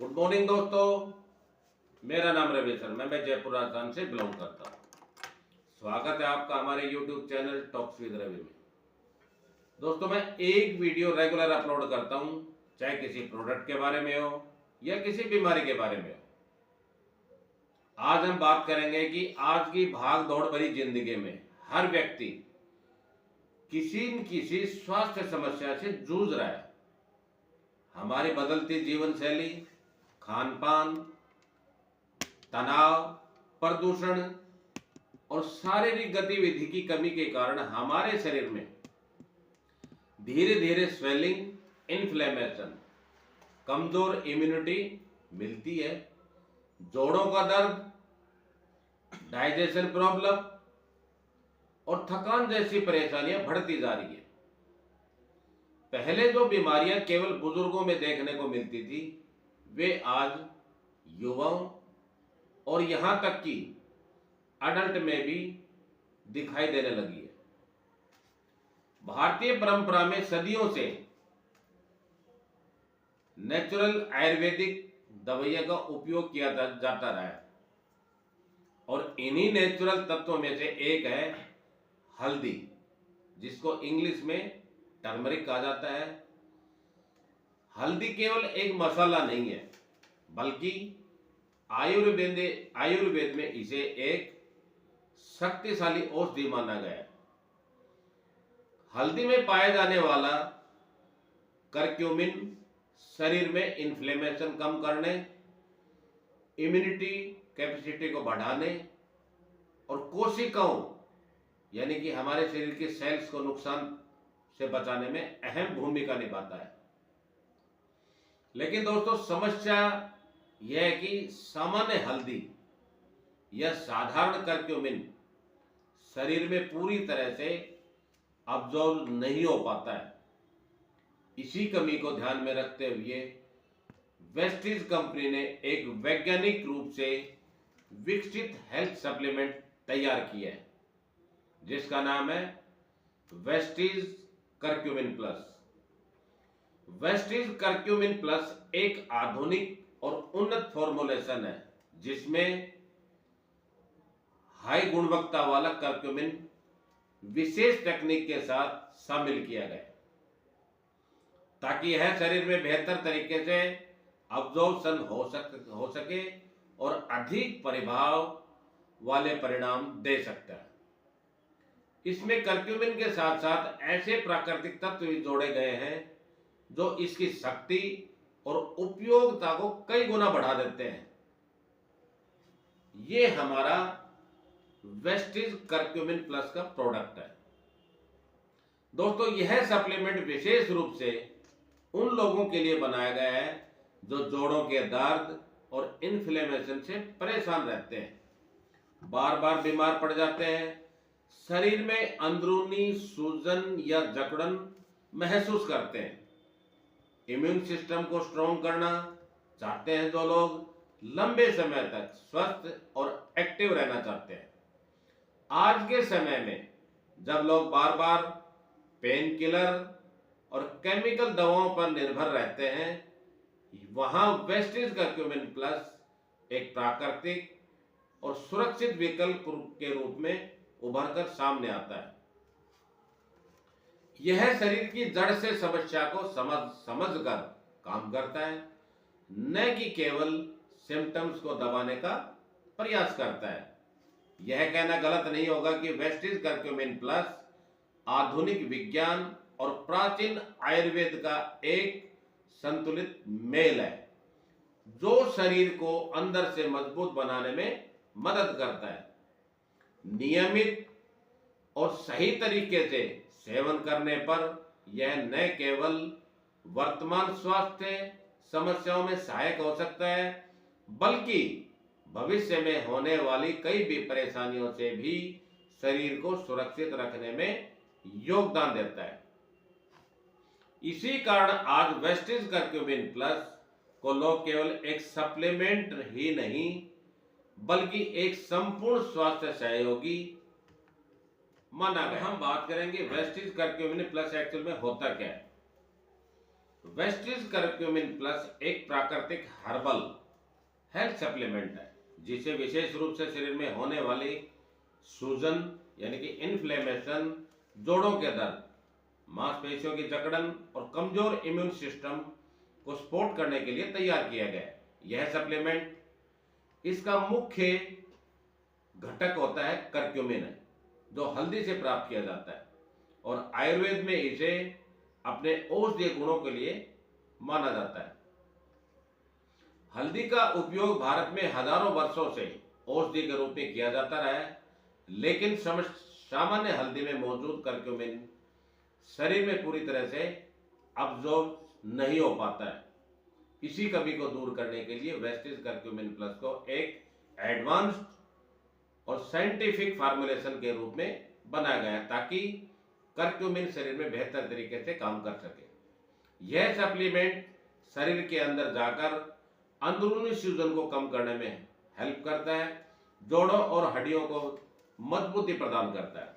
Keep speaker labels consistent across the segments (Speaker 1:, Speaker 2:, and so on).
Speaker 1: Good morning दोस्तों। मेरा नाम रवि शर्मा, मैं जयपुर राजस्थान से बिलोंग करता हूँ। स्वागत है आपका हमारे YouTube channel talks with Ravi में। दोस्तों, मैं एक वीडियो रेगुलर अपलोड करता हूँ, चाहे किसी प्रोडक्ट के बारे में हो या किसी बीमारी के बारे में हो। आज हम बात करेंगे कि आज की भाग दौड़ भरी जिंदगी में हर व्यक्ति किसी न किसी स्वास्थ्य समस्या से जूझ रहा है। हमारी बदलती जीवन शैली, खान पान, तनाव, प्रदूषण और शारीरिक गतिविधि की कमी के कारण हमारे शरीर में धीरे धीरे स्वेलिंग, इन्फ्लेमेशन, कमजोर इम्यूनिटी मिलती है। जोड़ों का दर्द, डाइजेशन प्रॉब्लम और थकान जैसी परेशानियां बढ़ती जा रही है। पहले जो बीमारियां केवल बुजुर्गों में देखने को मिलती थी, वे आज युवाओं और यहां तक कि अडल्ट में भी दिखाई देने लगी है। भारतीय परंपरा में सदियों से नेचुरल आयुर्वेदिक दवाइयों का उपयोग किया जाता रहा है और इन्हीं नेचुरल तत्वों में से एक है हल्दी, जिसको इंग्लिश में टर्मरिक कहा जाता है। हल्दी केवल एक मसाला नहीं है, बल्कि आयुर्वेद में इसे एक शक्तिशाली औषधि माना गया है। हल्दी में पाया जाने वाला करक्यूमिन शरीर में इन्फ्लेमेशन कम करने, इम्यूनिटी कैपेसिटी को बढ़ाने और कोशिकाओं यानी कि हमारे शरीर के सेल्स को नुकसान से बचाने में अहम भूमिका निभाता है। लेकिन दोस्तों, समस्या यह है कि सामान्य हल्दी या साधारण करक्यूमिन शरीर में पूरी तरह से अब्जॉर्ब नहीं हो पाता है। इसी कमी को ध्यान में रखते हुए वेस्टीज कंपनी ने एक वैज्ञानिक रूप से विकसित हेल्थ सप्लीमेंट तैयार किया है, जिसका नाम है Vestige curcumin plus. Vestige curcumin plus एक आधुनिक और उन्नत फॉर्मुलेशन है, जिसमें हाई गुणवत्ता वाला करक्यूमिन विशेष टेक्निक के साथ शामिल किया गया ताकि यह शरीर में बेहतर तरीके से अब्जॉर्प्शन हो सके और अधिक प्रभाव वाले परिणाम दे सकता है। इसमें करक्यूमिन के साथ साथ ऐसे प्राकृतिक तत्व भी जोड़े गए हैं जो इसकी शक्ति और उपयोगिता को कई गुना बढ़ा देते हैं। ये हमारा वेस्टीज करक्यूमिन प्लस का प्रोडक्ट है। दोस्तों, यह सप्लीमेंट विशेष रूप से उन लोगों के लिए बनाया गया है जो जोड़ों के दर्द और इन्फ्लेमेशन से परेशान रहते हैं, बार बार बीमार पड़ जाते हैं, शरीर में अंदरूनी सूजन या जकड़न महसूस करते हैं, इम्यून सिस्टम को स्ट्रॉन्ग करना चाहते हैं, जो लोग लंबे समय तक स्वस्थ और एक्टिव रहना चाहते हैं। आज के समय में जब लोग बार बार पेन किलर और केमिकल दवाओं पर निर्भर रहते हैं, वहां वेस्टीज करक्यूमिन प्लस एक प्राकृतिक और सुरक्षित विकल्प के रूप में उभरकर सामने आता है। यह शरीर की जड़ से समस्या को समझकर काम करता है, न कि केवल सिम्टम्स को दबाने का प्रयास करता है। यह कहना गलत नहीं होगा कि वेस्टीज करक्यूमिन प्लस आधुनिक विज्ञान और प्राचीन आयुर्वेद का एक संतुलित मेल है, जो शरीर को अंदर से मजबूत बनाने में मदद करता है। नियमित और सही तरीके से सेवन करने पर यह न केवल वर्तमान स्वास्थ्य समस्याओं में सहायक हो सकता है, बल्कि भविष्य में होने वाली कई भी परेशानियों से भी शरीर को सुरक्षित रखने में योगदान देता है। इसी कारण आज वेस्टीज करक्यूमिन प्लस को लोग केवल एक सप्लीमेंट ही नहीं, बल्कि एक संपूर्ण स्वास्थ्य सहयोगी माना गया। हम बात करेंगे वेस्टीज करक्यूमिन प्लस एक्चुअल में होता क्या है। वेस्टिज करक्यूमिन प्लस एक प्राकृतिक हर्बल हेल्थ सप्लीमेंट है जिसे विशेष रूप से शरीर में होने वाली सूजन यानी कि इन्फ्लेमेशन, जोड़ों के दर्द, मांसपेशियों की जकड़न और कमजोर इम्यून सिस्टम को सपोर्ट करने के लिए तैयार किया गया है। यह सप्लीमेंट, इसका मुख्य घटक होता है करक्यूमिन है, जो हल्दी से प्राप्त किया जाता है और आयुर्वेद में इसे अपने औषधीय गुणों के लिए माना जाता है। हल्दी का उपयोग भारत में हजारों वर्षों से औषधि के रूप में किया जाता रहा है, लेकिन सामान्य हल्दी में मौजूद करक्यूमिन शरीर में पूरी तरह से अब्जॉर्ब नहीं हो पाता है। इसी कमी को दूर करने के लिए वेस्टिज करक्यूमिन प्लस को एक एडवांस्ड और साइंटिफिक फार्मुलेशन के रूप में बनाया गया ताकि करक्यूमिन शरीर में बेहतर तरीके से काम कर सके। यह सप्लीमेंट शरीर के अंदर जाकर अंदरूनी सूजन को कम करने में हेल्प करता है, जोड़ों और हड्डियों को मजबूती प्रदान करता है,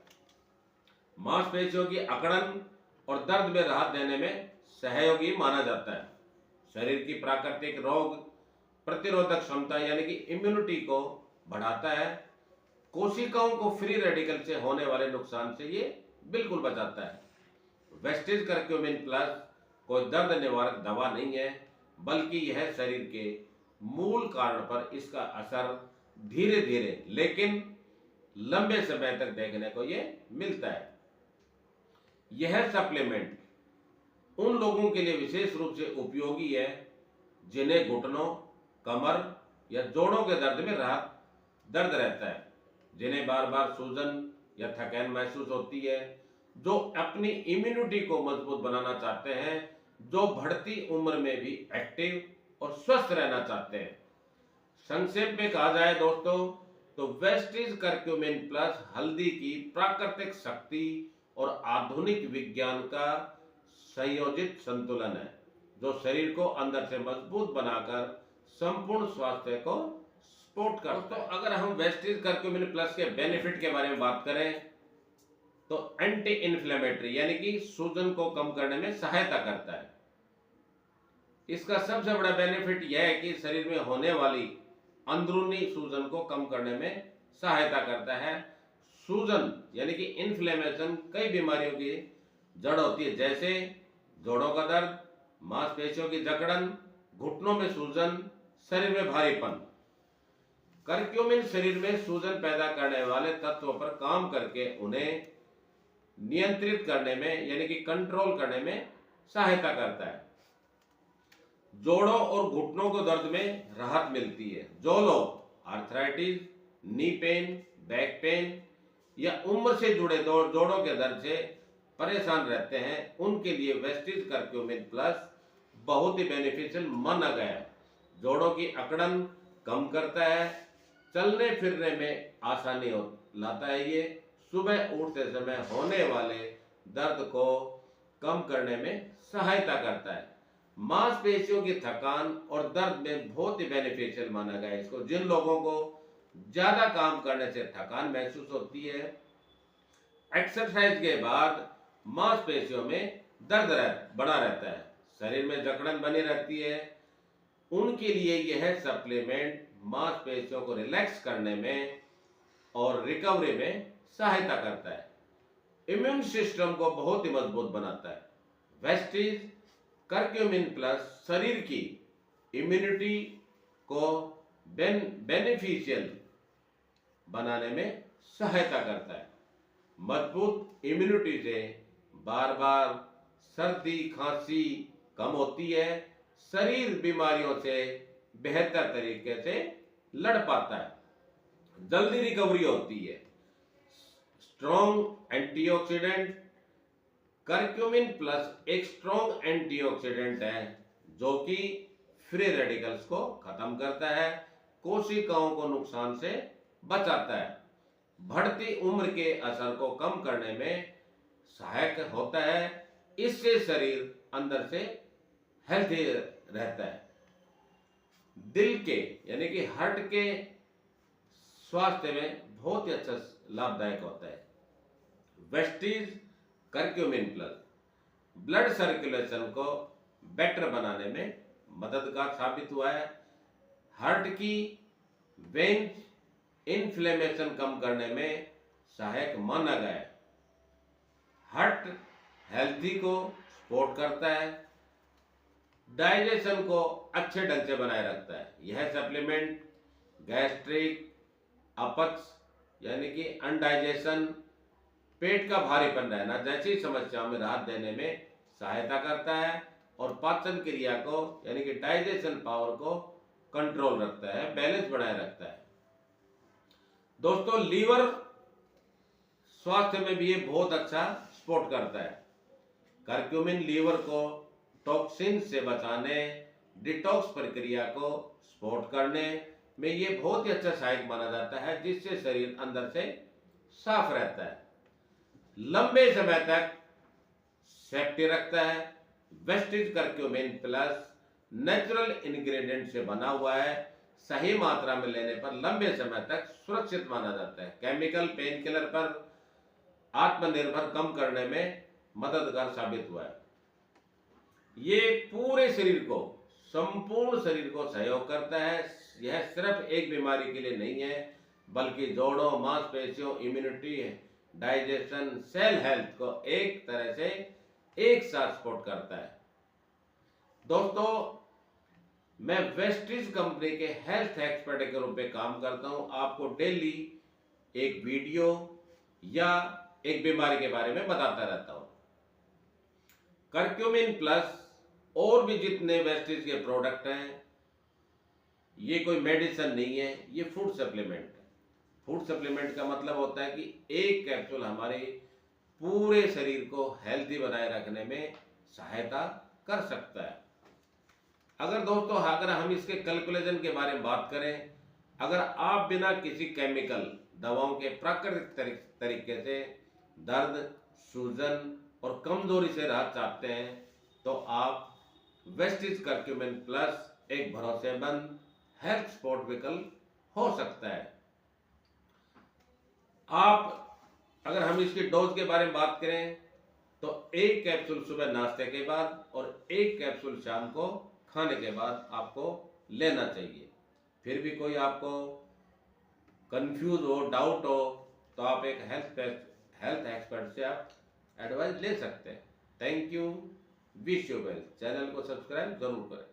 Speaker 1: मांसपेशियों की अकड़न और दर्द में राहत देने में सहयोगी माना जाता है, शरीर की प्राकृतिक रोग प्रतिरोधक क्षमता यानी कि इम्यूनिटी को बढ़ाता है, कोशिकाओं को फ्री रेडिकल से होने वाले नुकसान से ये बिल्कुल बचाता है। वेस्टिज करक्यूमिन प्लस कोई दर्द निवारक दवा नहीं है, बल्कि यह शरीर के मूल कारण पर इसका असर धीरे धीरे लेकिन लंबे समय तक देखने को ये मिलता है। यह सप्लीमेंट उन लोगों के लिए विशेष रूप से उपयोगी है जिन्हें घुटनों, कमर या जोड़ों के दर्द में दर्द रहता है, जिन्हें बार बार सूजन या थकान महसूस होती है, जो अपनी इम्यूनिटी को मजबूत बनाना चाहते हैं, जो बढ़ती उम्र में भी एक्टिव और स्वस्थ रहना चाहते हैं। संक्षेप में कहा जाए दोस्तों तो वेस्टिज करक्यूमिन प्लस हल्दी की प्राकृतिक शक्ति और आधुनिक विज्ञान का संयोजित संतुलन है, जो शरीर को अंदर से मजबूत बनाकर संपूर्ण स्वास्थ्य को सपोर्ट करता है। अगर हम वेस्टिज करक्यूमिन प्लस के बेनिफिट के बारे में बात करें तो एंटी इन्फ्लेमेटरी यानी कि सूजन को कम करने में सहायता करता है। इसका सबसे बड़ा बेनिफिट यह है कि शरीर में होने वाली अंदरूनी सूजन को कम करने में सहायता करता है। सूजन यानी कि इन्फ्लेमेशन कई बीमारियों की जड़ होती है, जैसे जोड़ों का दर्द, मांसपेशियों की जकड़न, घुटनों में सूजन, शरीर में भारीपन। करक्यूमिन शरीर में सूजन पैदा करने वाले तत्वों पर काम करके उन्हें नियंत्रित करने में यानी कि कंट्रोल करने में सहायता करता है। जोड़ों और घुटनों को दर्द में राहत मिलती है। जो लोग arthritis, knee pain, back pain या उम्र से जुड़े जोड़ों के दर्द से परेशान रहते हैं, उनके लिए वेस्टिज करक्यूमिन प्लस बहुत ही बेनिफिशियल माना गया है। जोड़ों की अकड़न कम करता है, चलने फिरने में आसानी लाता है। ये सुबह उठते समय होने वाले दर्द को कम करने में सहायता करता है। मांसपेशियों की थकान और दर्द में बहुत ही बेनिफिशियल माना गया है इसको। जिन लोगों को ज्यादा काम करने से थकान महसूस होती है, एक्सरसाइज के बाद मांसपेशियों में दर्द बना रहता है, शरीर में जकड़न बनी रहती है, उनके लिए यह सप्लीमेंट मांसपेशियों को रिलैक्स करने में और रिकवरी में सहायता करता है। इम्यून सिस्टम को बहुत ही मजबूत बनाता है। वेस्टिज करक्यूमिन प्लस शरीर की इम्यूनिटी को बेनिफिशियल बनाने में सहायता करता है। मजबूत इम्यूनिटी से बार बार सर्दी खांसी कम होती है, शरीर बीमारियों से बेहतर तरीके से लड़ पाता है, जल्दी रिकवरी होती है। स्ट्रॉन्ग एंटीऑक्सीडेंट, करक्यूमिन प्लस एक स्ट्रॉन्ग एंटीऑक्सीडेंट है जो कि फ्री रेडिकल्स को खत्म करता है, कोशिकाओं को नुकसान से बचाता है, बढ़ती उम्र के असर को कम करने में सहायक होता है। इससे शरीर अंदर से हेल्थी रहता है। दिल के यानी कि हार्ट के स्वास्थ्य में बहुत ही अच्छा लाभदायक होता है। Vestige curcumin plus blood circulation को बेटर बनाने में मददगार साबित हुआ है। हार्ट की वेन्स इन्फ्लेमेशन कम करने में सहायक माना गया है। हार्ट हेल्थी को सपोर्ट करता है, डाइजेशन को अच्छे ढंग से बनाए रखता है। यह सप्लीमेंट गैस्ट्रिक, अपच यानी कि अनडाइजेशन, पेट का भारीपन रहना जैसी समस्याओं में राहत देने में सहायता करता है और पाचन क्रिया को यानी कि डाइजेशन पावर को कंट्रोल रखता है, बैलेंस बनाए रखता है। दोस्तों, लीवर स्वास्थ्य में भी ये बहुत अच्छा सपोर्ट करता है। करक्यूमिन लीवर को टॉक्सिन से बचाने, डिटॉक्स प्रक्रिया को सपोर्ट करने में ये बहुत ही अच्छा सहायक माना जाता है, जिससे शरीर अंदर से साफ रहता है, लंबे समय तक सेफ्टी रखता है। Vestige curcumin plus natural ingredient से बना हुआ है, सही मात्रा में लेने पर लंबे समय तक सुरक्षित माना जाता है। केमिकल पेन किलर पर आत्मनिर्भर कम करने में मददगार साबित हुआ है। ये पूरे शरीर को, संपूर्ण शरीर को सहयोग करता है। यह सिर्फ एक बीमारी के लिए नहीं है, बल्कि जोड़ों, मांसपेशियों, इम्यूनिटी, डाइजेशन, सेल हेल्थ को एक तरह से एक साथ सपोर्ट करता है। दोस्तों, मैं वेस्टिज कंपनी के हेल्थ एक्सपर्ट के रूप में काम करता हूं। आपको डेली एक वीडियो या एक बीमारी के बारे में बताता रहता हूं। करक्यूमिन प्लस और भी जितने वेस्टिज के प्रोडक्ट हैं, ये कोई मेडिसिन नहीं है, ये फूड सप्लीमेंट है। फूड सप्लीमेंट का मतलब होता है कि एक कैप्सूल हमारे पूरे शरीर को हेल्दी बनाए रखने में सहायता कर सकता है। अगर हम इसके कैलकुलेशन के बारे में बात करें, अगर आप बिना किसी केमिकल दवाओं के प्राकृतिक तरीके से दर्द, सूजन और कमजोरी से राहत चाहते हैं, तो आप वेस्टिज करक्यूमिन प्लस एक भरोसेमंद हेल्थ सपोर्ट विकल्प हो सकता है। अगर हम इसकी डोज के बारे में बात करें, तो एक कैप्सूल सुबह नाश्ते के बाद और एक कैप्सूल शाम को खाने के बाद आपको लेना चाहिए। फिर भी कोई आपको कंफ्यूज हो, डाउट हो, तो आप एक हेल्थ एक्सपर्ट से आप एडवाइस ले सकते हैं। Thank you, wish you well. Channel को सब्सक्राइब जरूर करें।